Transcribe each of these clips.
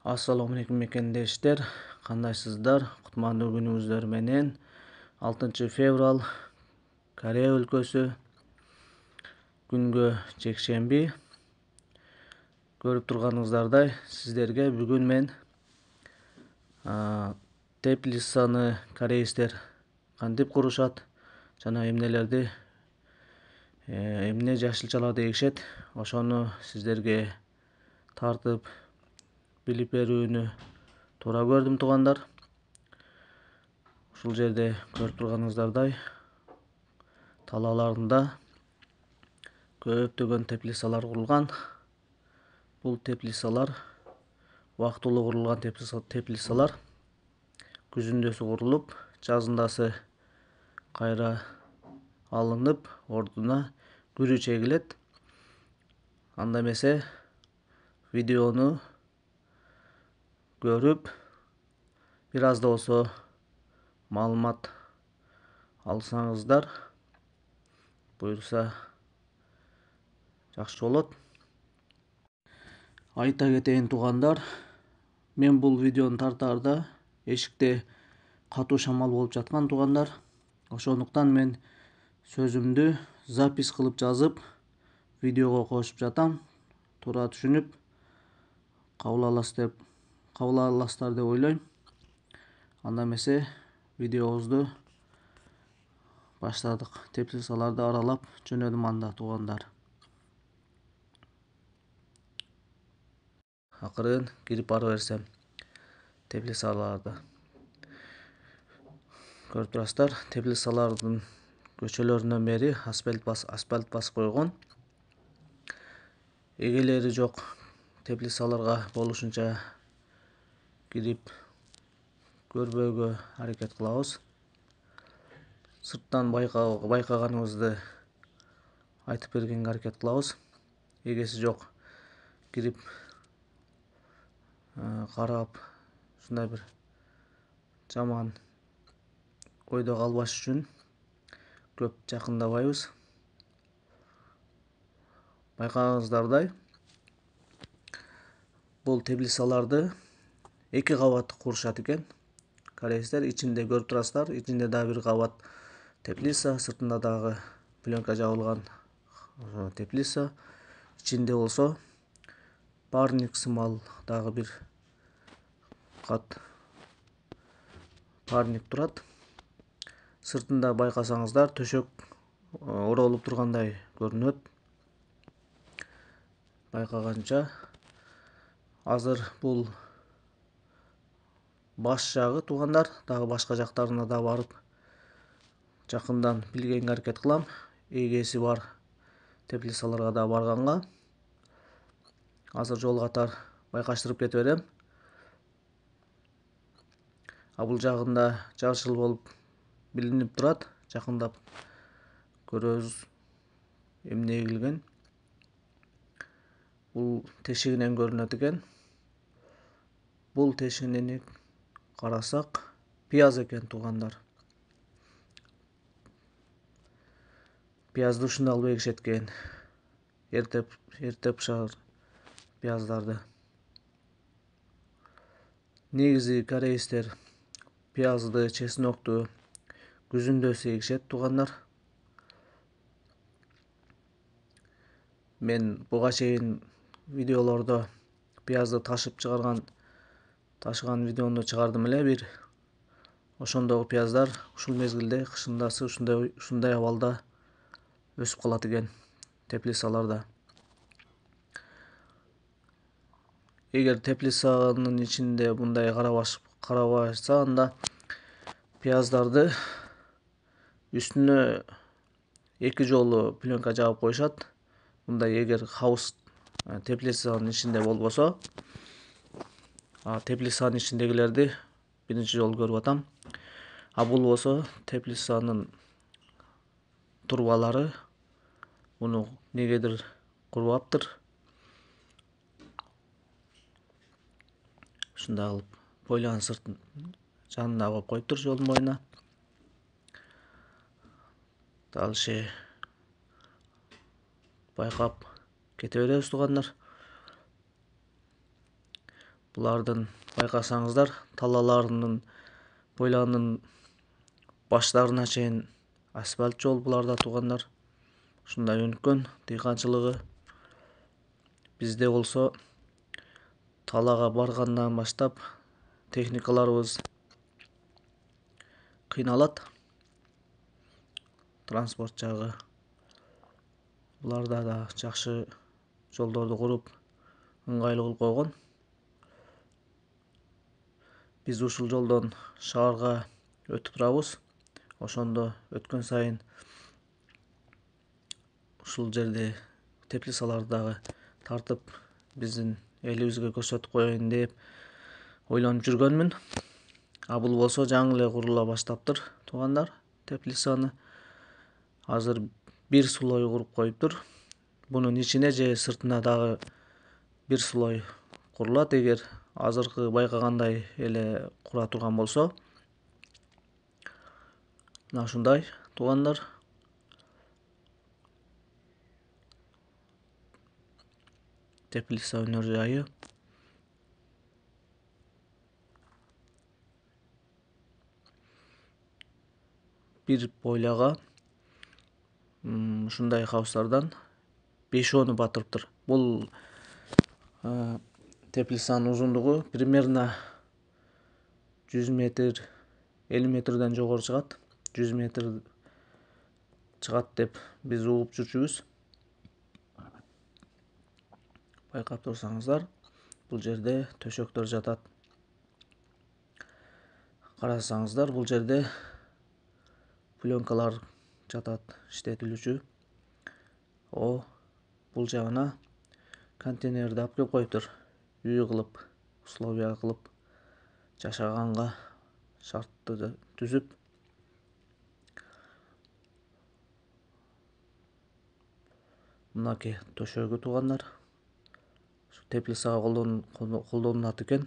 Assalamu alaikum мекендештер, кандайсыздар? Кутмандуу күнүңүздөр менен 6 февраль Корея өлкөсү күнгө жекшемби. Көрүп турганыңыздардай, сиздерге бүгүн мен теплицаны кореецтер кантип курушат жана эмнелерди эмне жашылчаларды эгишет, ошону сиздерге тартып билип берүүнү туура көрдүм туугандар. Ушул жерде көрүп турганыңыздардай талааларында көптөгөн теплицалар курулган. Бул теплицалар убактылуу курулган теплицалар күзүндөсү курулуп, жазындасы кайра алынып, ордуна күрүч эгилет. Анда эмесе видеону көрүп, бир аз да болсо маалымат алсаңыздар буюрса жакшы болот. Айта кетейин туугандар, мен бул видеону тартаарда эшикте катуу шамал болуп жаткан туугандар. Ошондуктан мен сөзүмдү запись кылып жазып, видеого кошуп жатам. Туура түшүнүп кабыл аласыздар деп ойлойм. Анда эмесе видеобузду баштадык. Теплицаларды аралап жөнөдүм анда туугандар. Акырын кирип бара берсем теплицаларды көрүп турасыздар. Теплицалардын көчөлөрүнөн бери асфальт басып койгон. Эгелери жок теплицаларга болушунча кирип көрбөөгө аракет кылабыз. Сырттан байкаганыбызды айтып бергенге аракет кылабыз. Эгеси жок кирип карап, ушундай бир жаман ойдо калбаш үчүн көп жакындабайбыз. Байкагаңыздардай, бул теплицаларды 2 кабат курушат экен кореецтер. Ичинде көрүп турасыздар, ичинде дагы бир кабат теплица, сыртында дагы пленка жабылган теплица. Ичинде болсо парник сымал дагы бир кат парник турат. Сыртында байкасаңыздар төшөк оролуп тургандай көрүнөт. Байкаганча азыр бул баш жагы туугандар, дагы башка жактарына да барып жакындан билгенге аракет кылам. Эгеси бар теплицаларга да барганга. Азыр жол катар байкаштырып кете берем. Бул жагында жарчыл болуп билинип турат. Жакындап көрөбүз эмне эгилген. Бул тешигинен көрүнөт экен. Бул тешигинен карасак пияз экен туугандар. Пиязды ушунда алып эгишет экен. Эрте пышар пияздарды. Негизи кореецтер пиязды, чеснокту күзүндөсү эгишет туугандар. Мен буга чейин видеолордо пиязды ташыган видеону чыгардым эле бир. Ошондогу пияздар ушул мезгилде кышындасы ушундай абалда өсүп калат экен теплицаларда. Эгер теплицанын ичинде мындай карабашса, анда пияздарды үстүнө 2 жолу пленка жаап коюшат. Мындай эгер хаус теплицанын ичинде болбосо, теплицанын ичиндегилерди биринчи жолу көрүп атам. Бул болсо теплицанын турбалары муну негедир курбаптыр. Ушундай кылып бойланын сыртын жанына коюп коюптур, жолдун боюна. Дальше байкап кете беребиз туугандар. Булардын байкасаңыздар талаларынын бойларынын баштарына чейин асфальт жол буларда туугандар. Ушундай өнүккөн дыйканчылыгы. Бизде болсо талага баргандан баштап техникаларыбыз кыйналат. Транспорт жагы. Буларда да жакшы жолдорду куруп ыңгайлуу кылып койгон. Биз ушул жолдон шаарга өтүп турабыз. Ошондо өткөн сайын ушул жерде теплицаларды дагы тартып биздин элибизге көрсөтүп коеюн деп ойлонуп жүргөнмүн. Бул болсо жаңы эле курула баштаптыр туугандар. Теплицаны азыр бир слой куруп коюптур. Бунун ичине же сыртына дагы бир слой курулат. Эгер азыркы байкагандай эле кура турган болсо, мына ушундай туугандар. Теплица өнөр жайы. Бир бойлага ушундай хауыстардан 5-10 батырыптыр. Бул теплицанын узундугу примерно 100 метр, 50 метрден жогору чыгат. 100 метр чыгат деп биз угуп жүрчүбүз. Байкап турсаңыздар, бул жерде төшөктөр жатат. Карасаңыздар, бул жерде пленкалар жатат, иштетилүүчү. Бул жагына контейнерди алып келип коюптур. Үй кылып, условия кылып, жашаганга шартты түзүп. Мынаки төшөгү туугандар. Теплицага колдонулат экен.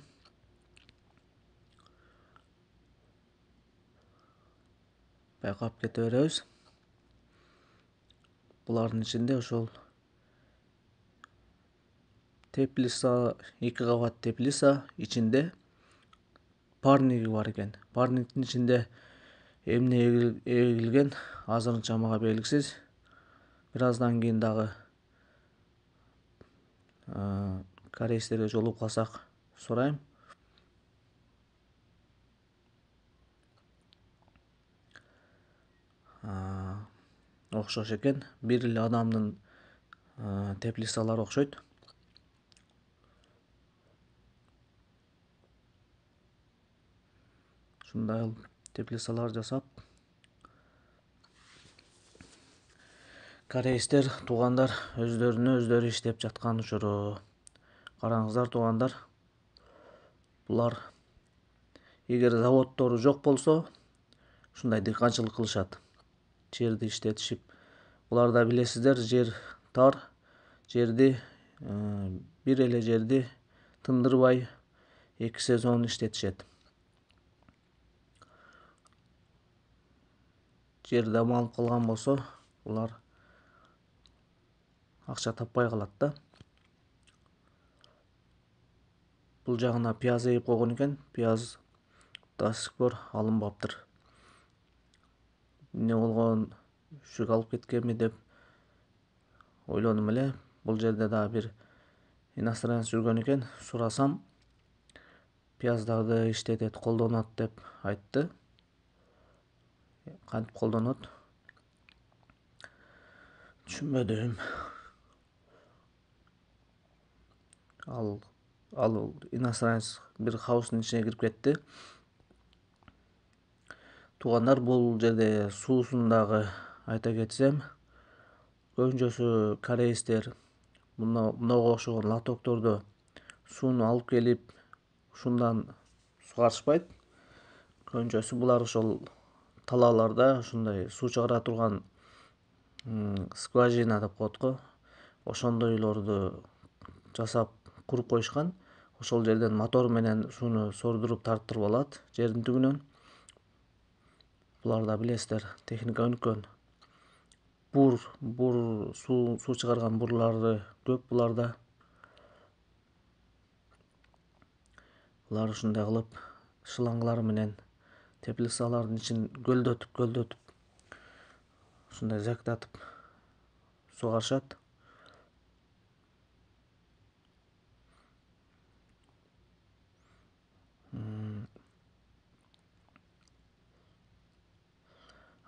Байкап кете беребиз. Булардын ичинде ошол теплица, 2 кабат теплица ичинде парниги бар экен. Парниктин ичинде эмне эгилген азырынча мага белгисиз. Бир аздан кийин дагы корейстерге жолугуп калсак сурайм. Окшош экен. Бир эле адамдын теплицалары окшойт. Ушундай теплицалар жасап, корейстер туугандар өздөрүнө өздөрү иштеп жаткан учуру. Караңыздар туугандар. Булар эгер заводдору жок болсо, ушундай дыйканчылык кылышат. Жерди иштетишип. Буларда билесиздер, жер тар. Жерди бир эле жерди тындырбай 2 сезон иштетишет. Жер дамалып калган болсо, булар акча таппай калат да. Бул жагына пияз эгип койгон экен. Пияз до сих пор алынбаптыр. Эмне болгон, үшүк алып кеткенби деп ойлонум эле. Бул жерде дагы бир иностранец жүргөн экен. Сурасам, пияздарды иштетет, колдонот деп айтты. Кантип колдонот? Түшүнбөдүм. Ал иностранец бир хаустун ичине кирип кетти. Туугандар, бул жерде суусун дагы айта кетсем, көбүнчөсү корейстер мынага окшогон лотоктордо сууну алып келип, ушундан сугарышпайт. Көбүнчөсү булар ошол талааларда ушундай суу чыгара турган скважина деп коет го. Ошондойлорду жасап куруп коюшкан. Ошол жерден мотор менен сууну сордуруп тарттырып алат жердин түбүнөн. Буларда билесиздер, техника өнүккөн. Бур суу чыгарган бурлары көп буларда. Булар ушундай кылып шлангалар менен теплицалардын ичин көлдөтүп ушундай зектатып сугарышат.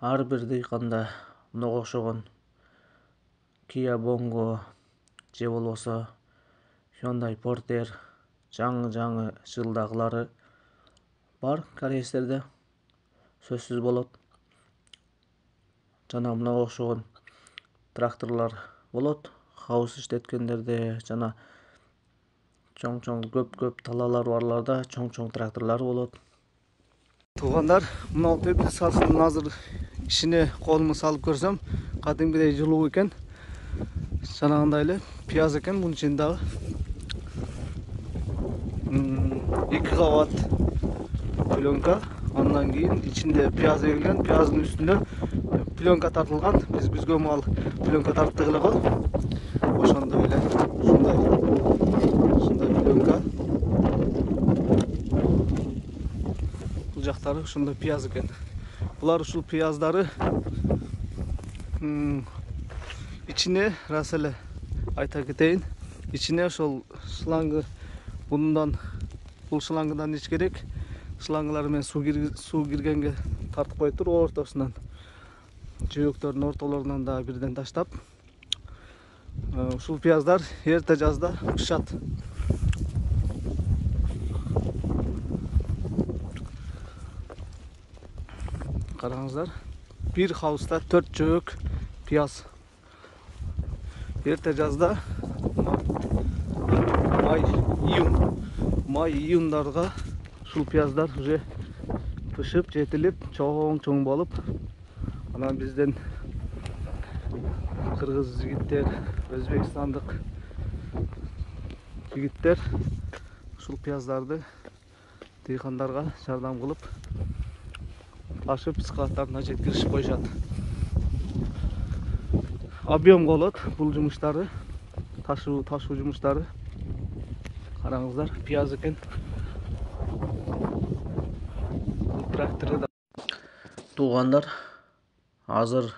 Ар бир дыйканда мынга окшогон Kia Bongo же болбосо Hyundai Porter жаңы жылдагылары бар корейстерде сөзсүз болот. Жана мынга окшогон тракторлор болот. Хаус иштеткендерде жана чоң көп талалар барларда чоң тракторлор болот. Туугандар, мына теплицанын азыр ишине колумду салып көрсөм, кадимгидей жылуу экен. Жанагындай эле пияз экен бунун ичинде дагы. 2 кабат пленка. Андан кийин ичинде пияз эгилген, пияздын үстүнө пленка тартылган. Биз бизгө мал пленка тарттык эле го. Ошондой эле ушундай пленка. Бул жактары ушундай пияз экен. Булар ушул пияздары ичине рас эле айта кетейин, ичине ошол шлангы бул шлангыдан ич керек. Шлангалар менен суу киргенге тартып коюп туруп, ортосунан жөөктөрдүн ортолорунан да бирден таштап, ушул пияздар эрте жазда пышат. Караңыздар, бир хауста 4 жөөк пияз. Эрте жазда май-июндарга ушул пияздар уже пышып, жетилип, чоң болуп, анан бизден кыргыз жигиттер, өзбекстандык жигиттер ушул пияздарды дыйкандарга жардам кылып, ташып складтарына жеткиришип коюшат. Объем болот бул жумуштары, ташуу жумуштары. Караңыздар, пияз экен. Трактору да. Туугандар, азыр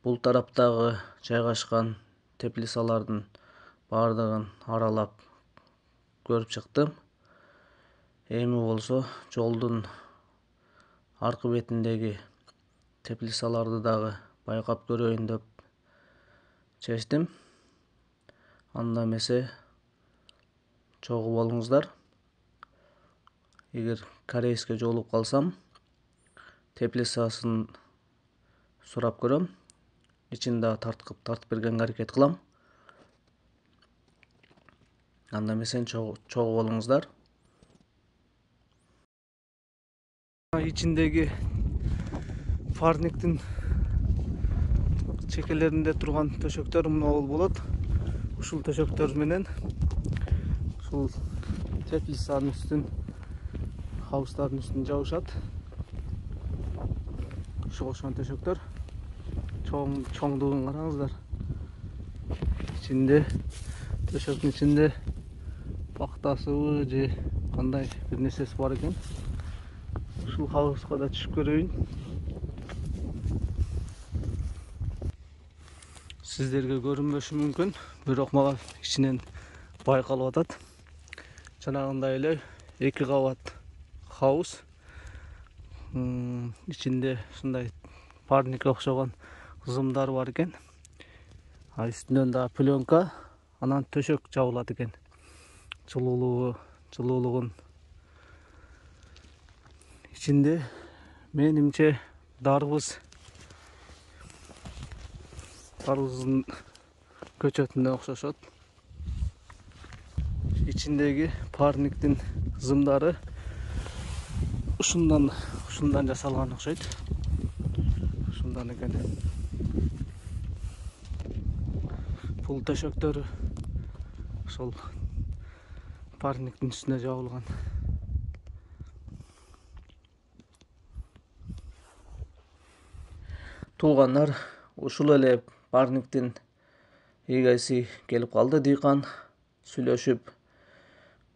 бул тараптагы жайгашкан теплицалардын бардыгын аралап көрүп чыктым. Эми болсо жолдун аркы бетиндеги теплицаларды дагы байкап көрөйүн деп чечтим. Анда эмесе чогуу болуңуздар. Эгер корейске жолугуп калсам, теплицасын сурап көрөм. Ичин да тартып бергенге аракет кылам. Анда эмесе чогуу болуңуздар. İçindeki парниктин чекелеринде турган төшөктөр мына болот. Ушул төшөктөр менен ушул теплицанын үстүн, хаустардын үстүн жабышат. Ушул ошон төшөктөр чоңдугун караңыздар. Ичинде төшөктүн ичинде пактасыбы же кандай бир нерсеси бар экен. Ушул хауска да түшүп көрөйүн. Сиздерге көрүнбөшү мүмкүн, бирок мага ичинен байкалып атат. Жанагындай эле 2 кабат хаус. Ичинде ушундай парникке окшогон кызымдар бар экен. Үстүнөн да пленка, анан төшөк жабылат экен. Жылуулугун İçinde menimce darvızın köçötünden okşaşat. İçindeki parniktin zımdarı uşundan jasalgan okşayt. Uşundan eken. Pul töşöktörü sol parniktin üstüne jabılgan. Туугандар, ушул эле парниктин эгеси келип калды. Дыйкан сүйлөшүп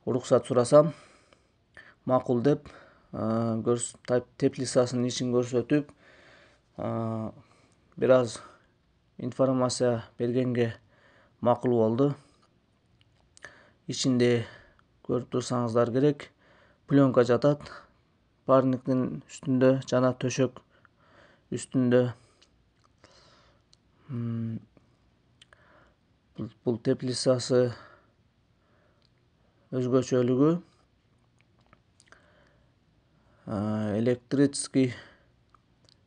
уруксат сурасам, макул деп теплицасынын ичин көрсөтүп бир аз информация бергенге макул болду. Ичинде көрүп турсаңыздар керек, пленка жатат парниктин үстүндө жана төшөк үстүндө. Бул теплицасы өзгөчөлүгү электрический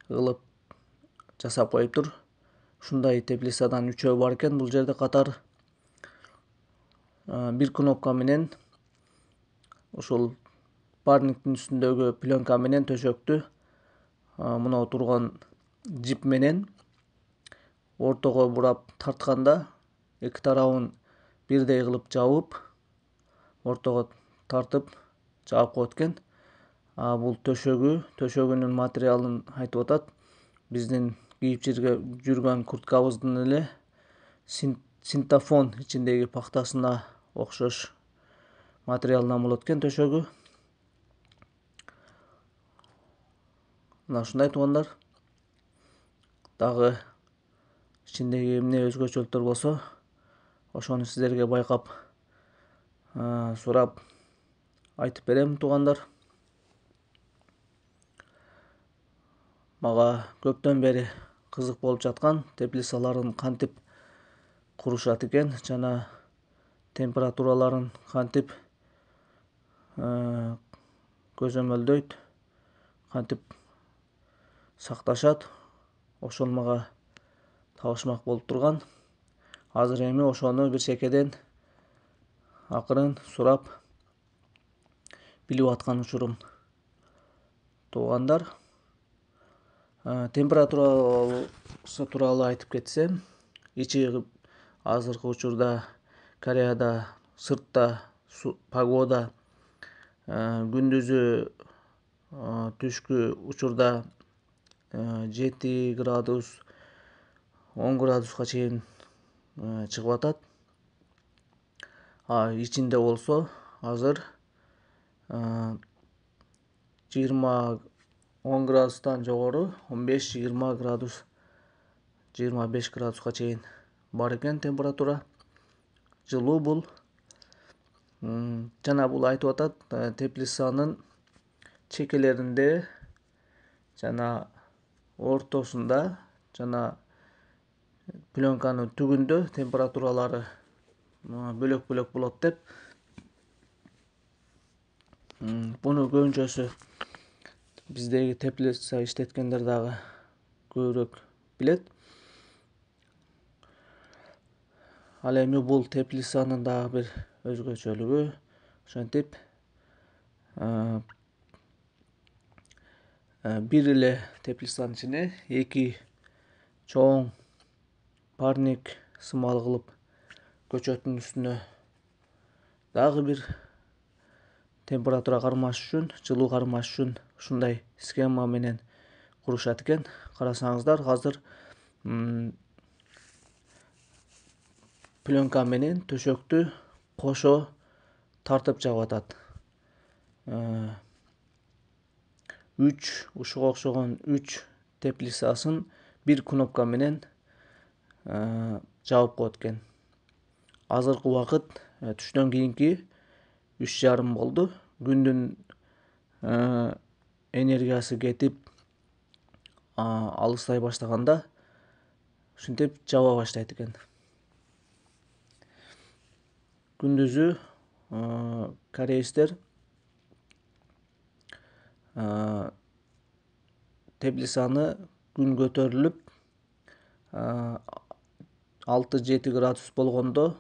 кылып жасап коюптур. Ушундай теплицадан 3 бар экен бул жерде катар. Бир кнопка менен ушул парниктин үстүндөгү пленка менен төшөктү мына турган жип менен ортого бурап тартканда эки тарабын бирдей кылып жабып, ортого тартып жаап коет экен. Бул төшөгүнүн материалын айтып атат. Биздин кийип жүргөн курткабыздын эле синтофон ичиндеги пахтасына окшош материалдан болот экен төшөгү. Мына ушундай туугандар. Дагы ичиндеги эмне өзгөчөлүктөр болсо, ошону сиздерге байкап сурап айтып берем туугандар. Мага көптөн бери кызык болуп жаткан теплицаларын кантип курушат экен жана температураларын кантип көзөмөлдөйт, кантип сакташат, ошол мага табышмак болуп турган. Азыр эми ошону бир чекеден акырын сурап билип аткан учурум. Туугандар, температурасы тууралуу айтып кетсем, азыркы учурда Кореяда сыртта погода күндүзү түшкү учурда 7 градус 10 градуска чейин чыгып атат. Ичинде болсо азыр 10 градустан жогору 15-20 градус 25 градуска чейин бар экен температура. Жылуу бул. Жана бул айтып атат, теплицанын чекелеринде жана ортосунда жана пленканын түгүндө температуралары бөлөк болот деп. Буну көбүнчөсү биздеги теплица иштеткендер дагы көбүрөөк билет. Ал эми бул теплицанын дагы бир өзгөчөлүгү ошентип бир эле теплицанын ичине эки чоң парник сымал кылып көчөттүн үстүнө дагы бир температура кармаш үчүн, жылуу кармаш үчүн ушундай схема менен курушат экен. Карасаңыздар, азыр пленка менен төшөктү кошо тартып жаап атат. Ушуга окшогон 3 теплицасын бир кнопка менен жаап коет экен. Азыркы убакыт түштөн кийинки 3:30 болду. Күндүн энергиясы кетип алыстай баштаганда ушинтип жаба баштайт экен. Күндүзү кореецтер теплицаны күн көтөрүлүп 6-7 градус болгондо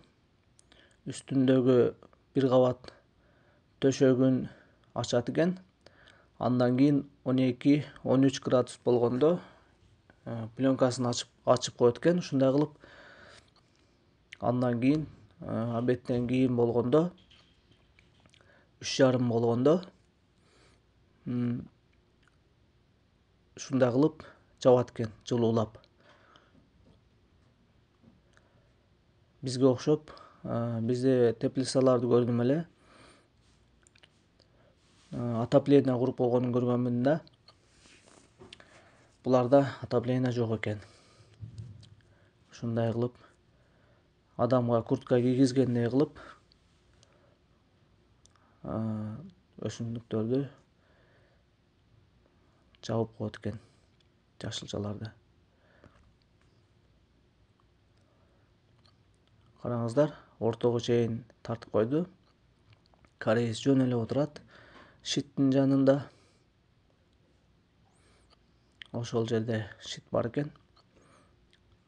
үстүндөгү бир кабат төшөгүн ачат экен. Андан кийин 12-13 градус болгондо пленкасын ачып коет экен. Ушундай кылып андан кийин обедтен кийин болгондо 3:30 болгондо ушундай кылып жабат экен жылуулап. Бизге окшоп бизде теплицаларды көрдүм эле. отопление куруп койгонун көргөнмүн да. Буларда отопление жок экен. Ушундай кылып адамга куртка кийгизгендей кылып өсүмдүктөрдү жабып коет экен, жашылчаларды. Караңыздар, ортого чейин тартып койду. Кореец жөн эле отурат щиттин жанында. Ошол жерде щит бар экен.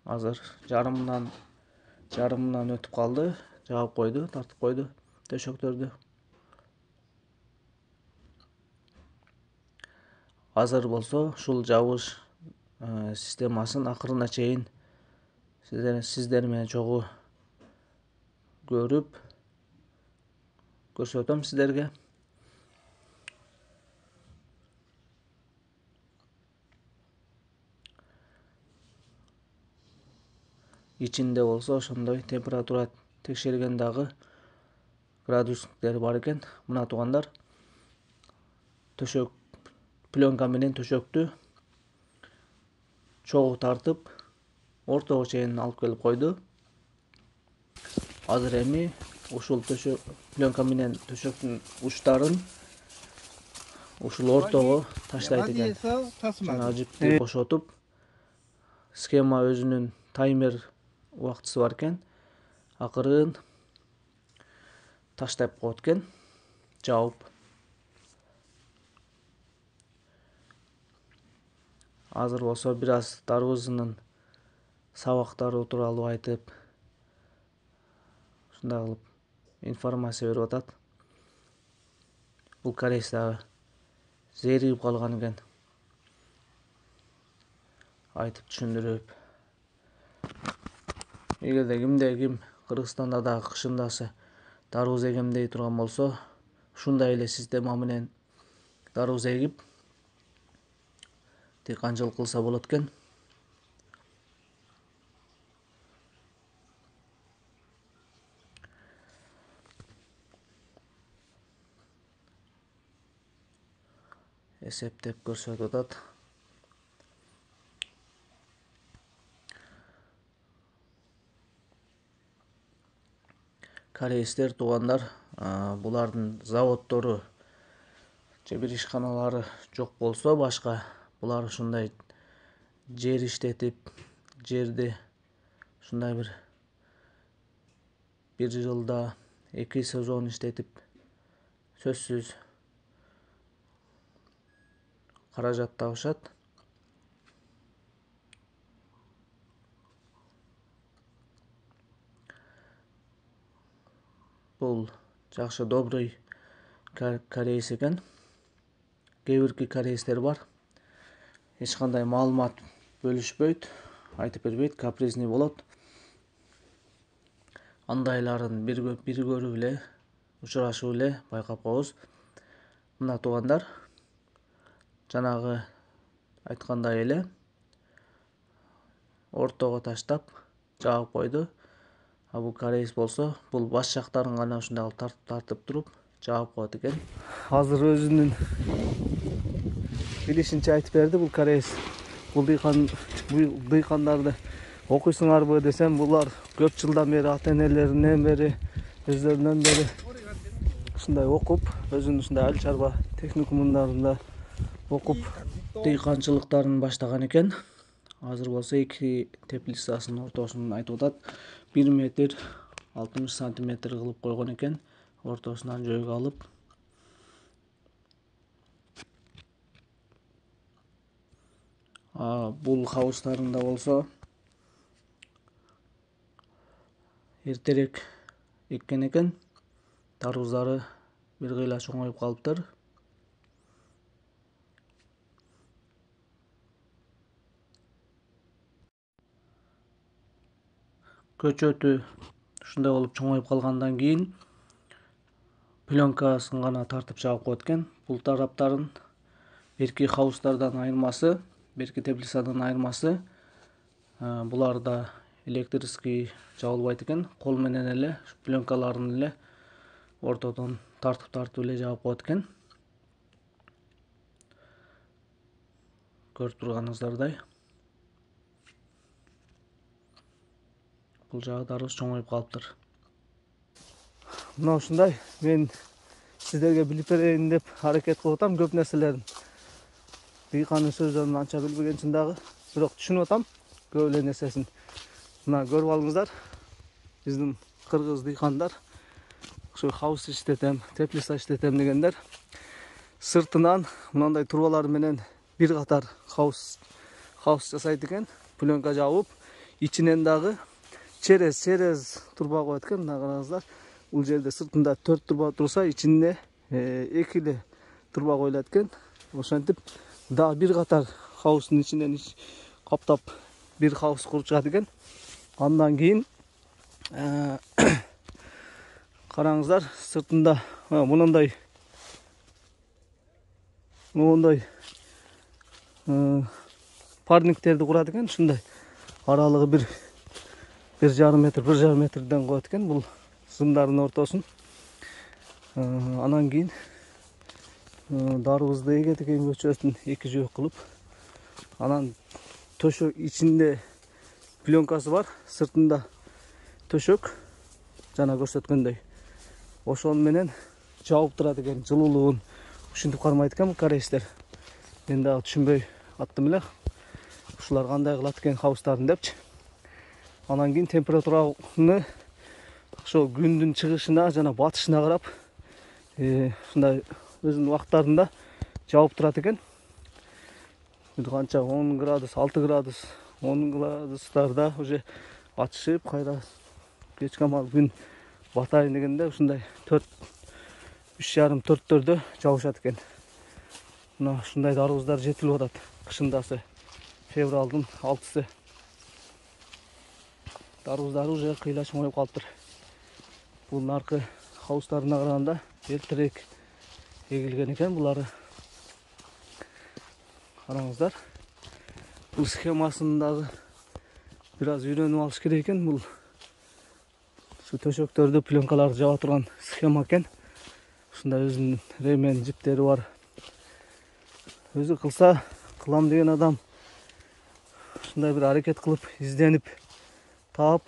Азыр жарымынан өтүп калды. Жаап койду, тартып койду төшөктөрдү. Азыр болсо ушул жабыш системасын акырына чейин сиздер менен чогуу көрүп көрсөтөм сиздерге. Ичинде болсо ошондой температура текшерген дагы градусниктер бар экен. Мына туугандар, төшөк пленка менен төшөктү чогуу тартып ортого чейин алып келип койду. Азыр эми ушул пленка менен төшөктүн учтарын ушул ортого таштайт экен. Жана жипти бошотуп, схема өзүнүн таймер убактысы бар экен. Акырын таштап коет экен, жаап. Азыр болсо бир аз дарбызынын сабактары тууралуу айтып, ушундай кылып информация берип атат. Бул кореец дагы зеригип калган экен, айтып түшүндүрүп. Эгерде ким Кыргызстанда дагы кышындасы дарбыз эгемдей турган болсо, ушундай эле система менен дарбыз эгип дыйканчылык кылса болот экен. Эсептеп көрсөтүп атат. Кореецтер, туугандар, булардын заводдору же бир ишканалары жок болсо башка, булар ушундай жер иштетип, жерди ушундай бир жылда 2 сезон иштетип, сөзсүз каражат табышат. Бул жакшы, добрый кореец экен. Кээ бирки кореецтер бар, эч кандай маалымат бөлүшпөйт, айтып бербейт, капризный болот. Андайларын бир көрүп эле, учурашып эле байкап коебуз. Мына туугандар, жанагы айткандай эле ортого таштап жаап койду. А бул кореец болсо, бул баш жактарын гана ушундай тартып туруп жаап коет экен. Азыр өзүнүн билишинче айтып берди бул кореец. Бул дыйкандарды окуйсуңарбы десем, булар көп жылдан бери, ата-энелеринен бери, өздөрүнөн бери ушундай окуп, өзүнүн ушундай айыл чарба техникумундарында окуп, дыйканчылыктарын баштаган экен. Азыр болсо 2 теплицасынын ортосун айтып атат. 1 метр 60 сантиметр кылып койгон экен. Ортосунан жөйгө алып. Бул хабыстарында болсо эртерээк эккен экен. Дарбыздары бир кыйла чоңоюп калыптыр. Көчөтү ушундай болуп чоңоюп калгандан кийин пленкасын гана тартып жаап коет экен. Бул тараптарын берки хабыстардан айырмасы, берки теплицадан айырмасы, буларда электрический жабылбайт экен. Кол менен эле пленкаларын эле ортодон тартып эле жаап коет экен. көрүп турганыңыздардай бул жагы дарыбыз чоңоюп калыптыр. Мына ушундай мен сиздерге билип берейин деп аракет кылып атам. Көп нерселерин дыйкандын сөздөрүн анча билбегенчин дагы, бирок түшүнүп атам көп эле нерсесин. Мына көрүп алыңыздар, биздин кыргыз дыйкандар ушу хаус иштетем, теплица иштетем дегендер сыртынан мындай турбалар менен бир катар хаус жасайт экен, пленка жабып, ичинен дагы через турба коет экен. Мына караңыздар, бул жерде сыртында 4 турба турса, ичинде 2 эле турба коюлат экен. Ошентип дагы бир катар хаустун ичинен каптап бир хаус куруп чыгат экен. Андан кийин караңыздар, сыртында мындай парниктерди курат экен. Ушундай аралыгы 1,5 метрден коет экен бул сымдардын ортосун. Анан кийин дарыбызды эге теген көчөсүн 2 жөөк кылып, анан төшөк ичинде пленкасы бар, сыртында төшөк жана көрсөткөндөй. Ошон менен жабып турат экен, жылуулугун ушинтип кармайт экен корейстер. Мен дагы түшүнбөй аттым эле. Ушулар кандай кылат экен хаустарын депчи. Анан кийин температураны ошо күндүн чыгышына жана батышына карап, ушундай өзүнүн убактарында жабып турат экен. Канча 10 градус, 6 градус, 10 градустарда уже ачышып, кайра кечки амал күн батайын дегенде ушундай 3,5-4 жабышат экен. Мына ушундай дарыбыздар жетилип атат. Кышындасы февралдын 6-сы. Дарыбыздар уже кыйла чоңоюп калыптыр. Бул наркы хаустарына караганда эртерээк эгилген экен булары. Караңыздар. Бул схемасын дагы бир аз үйрөнүп алыш керек экен. Бул şu төшөктөрдү, пленкаларды жаба турган схема экен. Ушундай өзүнүн ремен жиптери бар. Өзү кылса, кылам деген адам ушундай бир аракет кылып, изденип, таап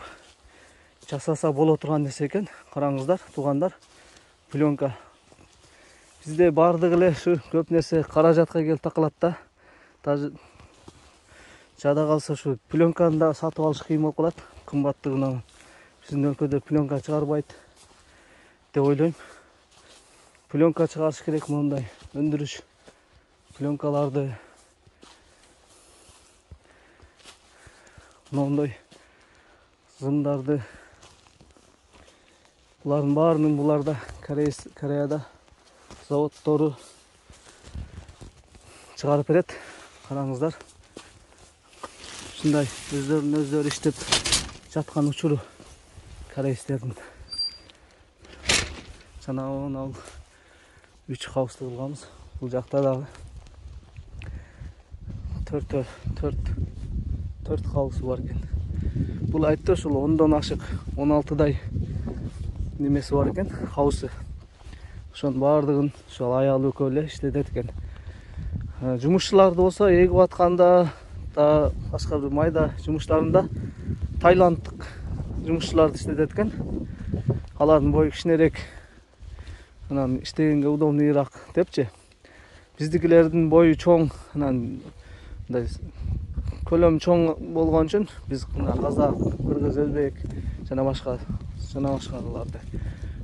жасаса боло турган нерсе экен. Караңыздар, туугандар, пленка. Бизде бардыгы эле ушу көп нерсе каражатка келип такалат да. Даже жада калса ушу пленканы да сатып алыш кыйын болуп калат, кымбаттыгынан. Биздин өлкөдө пленка чыгарбайт деп ойлойм. Пленка чыгарыш керек, мындай өндүрүш пленкаларды. Мындай зымдарды. Булардын баарынын буларда Кореяда заводдору чыгарып берет. Караңыздар. Ушундай өздөрү иштеп жаткан учуру корейстердин. Жана ал 3 хаусту кылганбыз. Бул жакта дагы 4 хаусу бар экен. Бул айтты ушул 10дон ашык 16дай немеси бар экен, хаусы. Ошонун баардыгын ушул аялы экөө эле иштетет экен. Жумушчуларды болсо эгип атканда да башка бир майда жумуштарында тайланддык жумушчуларды иштетет экен. Алардын бою кичинерээк, анан иштегенге удобныйраак депчи. Биздикилердин бою чоң, анан мындай көлөм чоң болгон үчүн биз казак, кыргыз, өзбек жана башкаларды.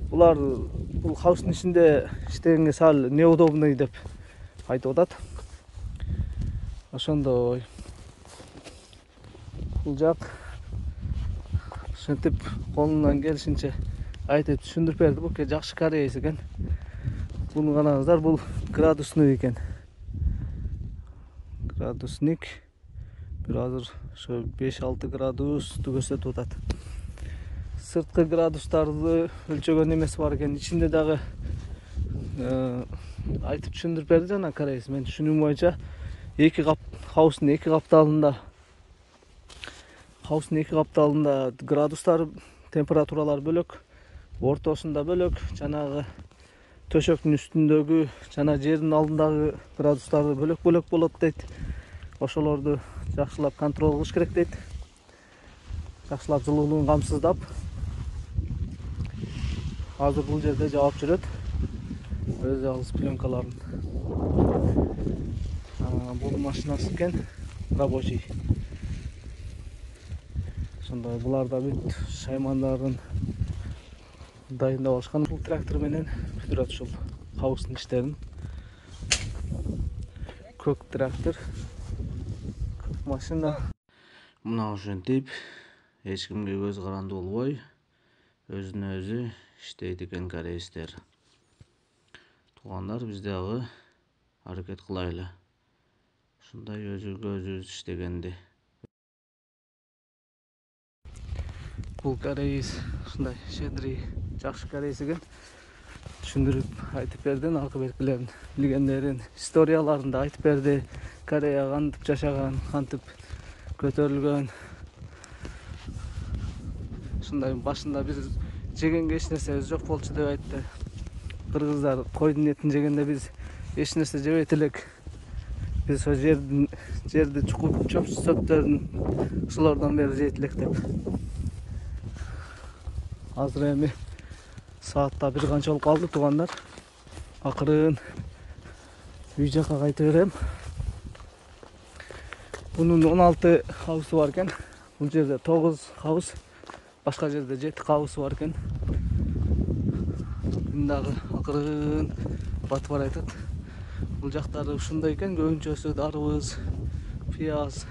Булар бул хаустун ичинде иштегенге сал неудобный деп айтып атат. Ошондой бул жак ошентип колунан келишинче айтып түшүндүрүп берди. Бул жакшы кореец экен. Буну караңыздар, бул градусник экен. Градусник бир азыр ошо 5-6 градусту көрсөтүп атат. Сырткы градустарды өлчөгөн эмеси бар экен. Ичинде дагы айтып түшүндүрүп берди жана кореец. Мен түшүнүгүм боюнча хаустун эки капталында градустар, температуралар бөлөк, ортосунда бөлөк, жанагы төшөктүн үстүндөгү жана жердин алдындагы градустары бөлөк болот дейт. ошолорду жакшылап контрол кылыш керек дейт. Жакшылап жылуулугун камсыздап. Азыр бул жерде жаап жүрөт. Өз жалгыз пленкаларын. Бул машинасы экен, рабочий. Ошондой буларда бүт шаймандарын дайындап алышкан. Бул трактор менен бүтүрөт ушул кабыстын иштерин. Көк трактор, көк машина. Мына ошентип эч кимге көз каранды болбой, өзүнө өзү иштейт экен корейстер. Туугандар, биз дагы аракет кылайлы. Ушундай өзүбүзгө өзүбүз иштегенди. Бул кореец ушундай щедрый, жакшы кореец экен. Түшүндүрүп айтып берди, аркы беркилерин, билгендерин, историяларын да айтып берди. Корея кантип жашаган, кантип көтөрүлгөн. Ушундай башында биз жегенге эч нерсебиз жок болчу деп айтты. Кыргыздар койдун этин жегенде биз эч нерсе жебейт элек. Биз ошо жерди чукуп, чөп сөттөрүн ушулардан бери жейт элек деп. Азыр эми саатта бир канча болуп калды, туугандар. Акырын үй жака кайта берем. Bunun 16 havusu varken bu жерде 9 havuz, başka жерде 7 havusu varken gündağı akırın batı var aytат. Бұл жақтары ушундай экен, көбүнчөсү дарбыз, пияз,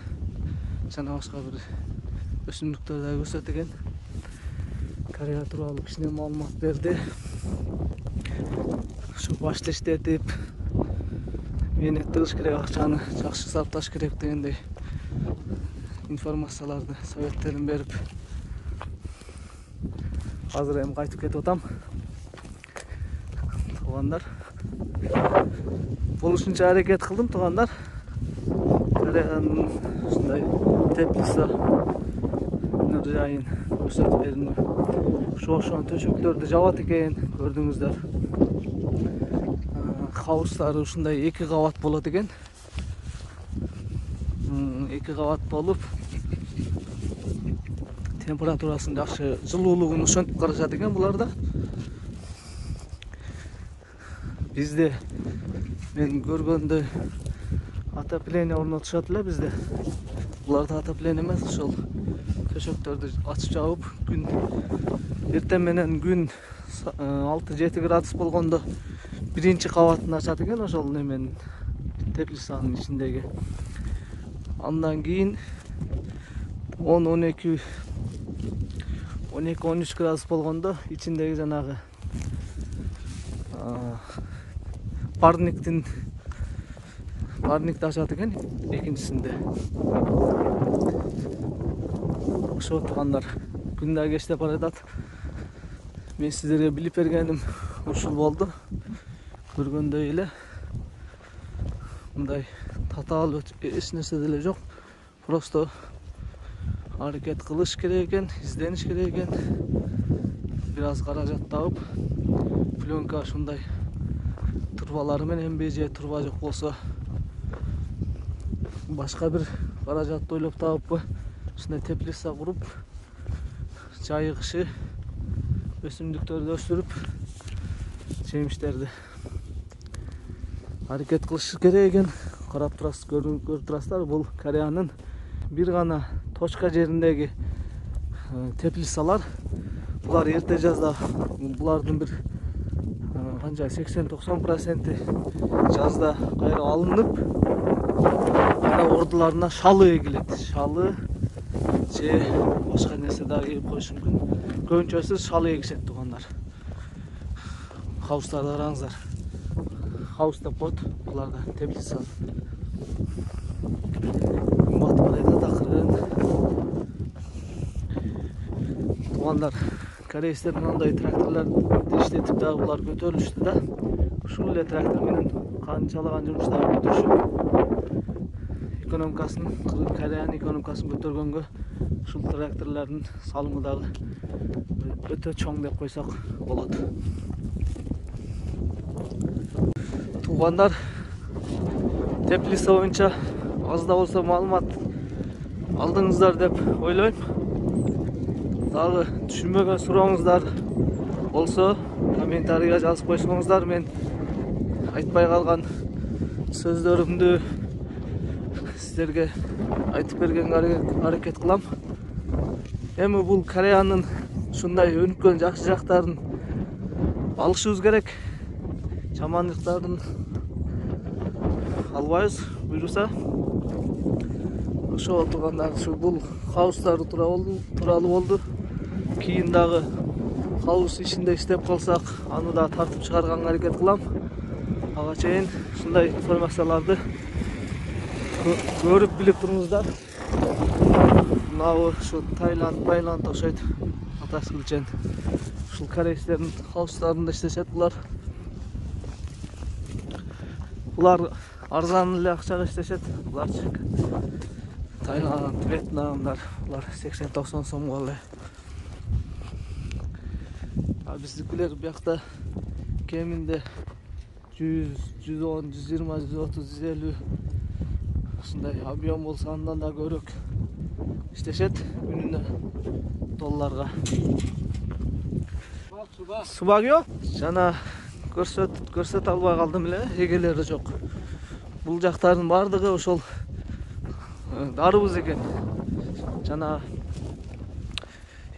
жана башка бир өсүмдүктөр да өсөт экен. Корея тууралуу кичине маалымат берди. Ушу башты иштетип, мээнет кылыш керек, акчаны жакшы сарпташ керек дегендей информацияларды, советтерин берип, азыр эми кайтып кетип атам. Туугандар, болушунча аракет кылдым, туугандар. Кореянын ушундай теплица жайын көрсөтүп бердим. Ошо төшөктөрдү жабат экен, көрдүңүздөр. Хауыстары ушундай 2 кабат болот экен. 2 кабат болуп, температурасын жакшы, жылуулугун ошентип карашат экен буларда. Бизде мен көргөндө отопление орнотушат эле bizde. Буларда отопление эмес, ошол төшөктөрдү ачып жабып, күн эртең менен күн 6-7 градус болгондо биринчи кабатын ачат экен, ошол неменин теплицанын ичиндеги. Андан кийин 10-12 12-13 градус болгондо ичиндеги жанагы парникти ачат экен экинчисинде. Ошо туугандар, күн да кечтеп баратат. Мен сиздерге билип бергеним ушул болду. Көргөндөй эле мындай татаал эч нерсе деле жок. Просто аракет кылыш керек экен, издениш керек экен. Бир аз каражат табып, пленка ушундай турбалары менен же турба жок болсо башка бир каражатты ойлоп табыппы, ушундай теплица куруп, жайыгышы, өсүмдүктөрдү өстүрүп, жемиштерди аракет кылыш керек экен. Карап турасыз, көрүп турасыздар, бул Кореянын бир гана точка жериндеги теплицалар. Булар эрте жазда, булардын бир канча 80-90% жазда кайра алынып, кайра ордуларына шалы эгилет. Шалы же башка нерсе да эгип коюш мүмкүн. Көбүнчөсү шалы эгишет, туугандар. Хаустарды караңыздар. Хаус деп коет, буларда теплица. Батып барайт акырын. Туугандар, корейстер мындай тракторлорду иштетип дагы булар көтөрүлүштү да. Ушул эле трактор менен канчалаган жумуштарын бүтүрүшүп, экономикасын, Кореянын экономикасын көтөргөнгө ушул тракторлордун салымы дагы өтө чоң деп койсок болот. Туугандар, теплица боюнча az da olsa malumat aldыңыздар деп ойлойм. Дагы түшүнбөгөн сурооңуздар болсо комментарийге жазып койсоңуздар, мен айтпай калган сөздөрүмдү сиздерге айтып бергенге аракет кылам. Эми бул Кореянын ушундай өнүккөн жакшы жактарын алышыбыз керек. Жамандыктарын албайбыз, буюрса. Ошо турганда бул хаустар тууралуу болду. Кийин дагы хаус ичинде иштеп калсак, аны да тартып чыгарганга аракет кылам. Ага чейин ушундай информацияларды көрүп билип туруңуздар. Мынау ушу Таиланд окшойт. Атасы кылчен. Ушул корейстердин хаустарында иштешет булар. Булар арзан эле акчага иштешет. Буларчы Таиланд, Вьетнамдар, булар 80-90 сомго эле. Биздикилер биякта кеминде 100, 110, 120, 130, 150 ушундай объем болсо андан да көбүрөөк иштешет күнүнө долларга. Субак жок. Жана көрсөт албай калдым эле, эгелери жок. Бул жактардын бардыгы ошол дарыбыз экен. Жана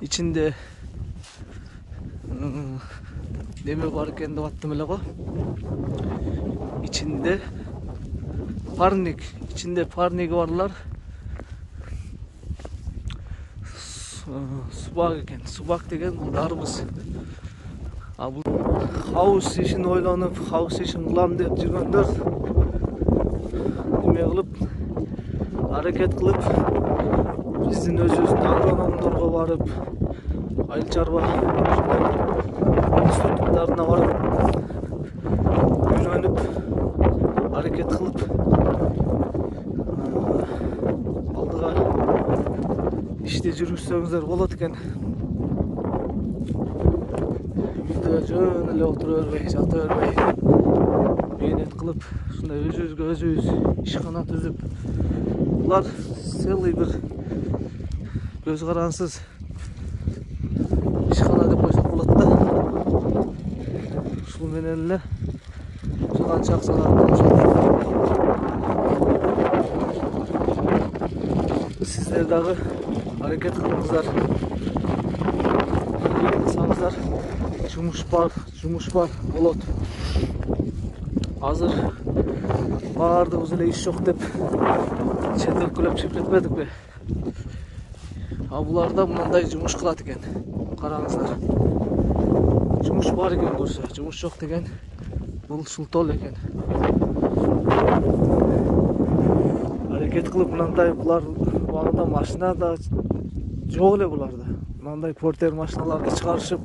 ичинде неме бар экен деп аттым эле го. Ичинде парниги барлар. Субак экен. Субак деген бул дарыбыз. А бул хаус ишин ойлонуп, хаус ишин кылам деп жүргөндөр неме кылып, аракет кылып, биздин өзүбүздүн агрономдорго барып, айыл чарба институттарына барып, үйрөнүп, аракет кылып, алдыга ишти жүргүзсөңүздөр болот экен. Үйдө жөн эле отура бербей, жата бербей, мээнет кылып, ушундай өзүбүзгө өзүбүз ишкана түзүп, булар целый бир көз карансыз ишкана деп койсок болот да. Ушул менен эле канча акчаларды алышат. Сиздер дагы аракет кылыңыздар. Кылсаңыздар, жумуш бар болот. Азыр баардыгыбыз эле иш жок деп чет өлкөлөп чыгып кетпедикпи? А буларда мындай жумуш кылат экен. Караңыздар. Жумуш бар экен көрсө, жумуш жок деген бул шултол экен. Аракет кылып мындай булар убагында машина да жок эле буларда. Мындай портер машиналарды чыгарышып,